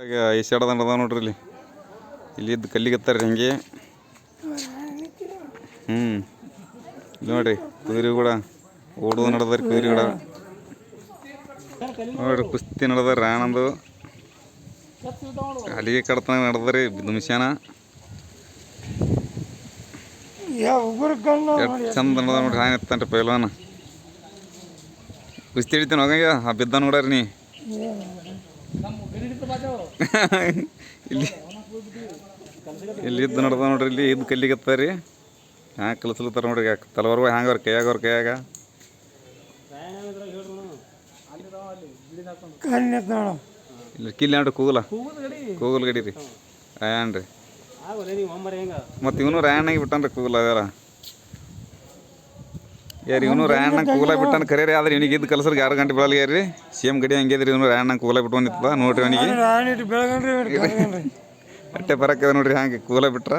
ಈಗ ಐಸಾಡದ ನಡ್ದಾವ ನೋಡ್ರಿ ಇಲ್ಲಿ ಇದ್ದು ಕಲ್ಲಿಗತ್ತಾರ ರೀ ಹಿಂಗೆ. ಇಲ್ಲಿ ನೋಡ್ರಿ ಕುದುರೆ ಕೂಡ ಓಡೋದು ನಡ್ದಾರಿ. ಕುದುರೆ ಕೂಡ ನೋಡ್ರಿ ಕುಸ್ತಿ ನಡ್ದಾರ. ರಾಣಂದು ಹಲಿಗೆ ಕಡ್ತನ ನಡ್ದಾರಿ ದುಮ್ಸ್ಯಾನ. ಎಷ್ಟು ಚಂದ ನಡ್ದ ನೋಡ್ರಿ. ಹಾಂ ಎತ್ತನ್ರಿ ಪೈಲ್ವಾನ ಕುಸ್ತಿ ಹಿಡಿತಾನೆ ಹೋಗಂಗ. ಬಿದ್ದ ನೋಡ್ರಿ ನೀ ಇಲ್ಲಿ ಇದ್ದು ನಡ್ದ ನೋಡ್ರಿ. ಇಲ್ಲಿ ಇದ್ದು ಕಲ್ಲಿಗತ್ತಾರ ರೀ. ಹ್ಯಾಂಗೆ ಕಲಿಸ್ಲತ್ತಾರ ನೋಡ್ರಿ. ತಲವಾರ್ಗ ಹ್ಯಾಂಗ ಅವ್ರ ಕೈಯಾಗ ಇಲ್ಲಿ ಕಿಲ್ಲಿ ನೋಡ್ರಿ. ಕೂಗಲ್ ಗಡಿ ರೀ ರಾಯಣ್ ರೀ. ಮತ್ತು ಇವನು ರಾಯಣ್ಣಾಗಿ ಬಿಟ್ಟಾನ್ರಿ ಕೂಗಲ್ ಅದಾರ ಯಾರು. ಇವನು ರಾಯಣ್ಣಂಗೆ ಕೂಗಲ ಬಿಟ್ಟಾನ ಕರೆ ರೀ. ಆದ್ರೆ ಇವನಿಗೆ ಇದ್ದು ಕಲ್ಸರ್ಗೆ 2 ಗಂಟೆ ಬೆಳಗ್ಗೆ ರೀ. ಸೇಮ್ ಗಡಿ ಹಂಗಿದ್ರಿ. ಇವನು ರಾಯಣ್ಣಂಗೆ ಕೂಗಲ ಬಿಟ್ಟು ಬಂದಿತ್ತದ ನೋಡ್ರಿ. ಅವನಿಗೆ ಅಟ್ಟೆ ಬರಕ್ಕೆ ನೋಡ್ರಿ ಹ್ಯಾಂಗೆ ಕೂಗಲ ಬಿಟ್ರ.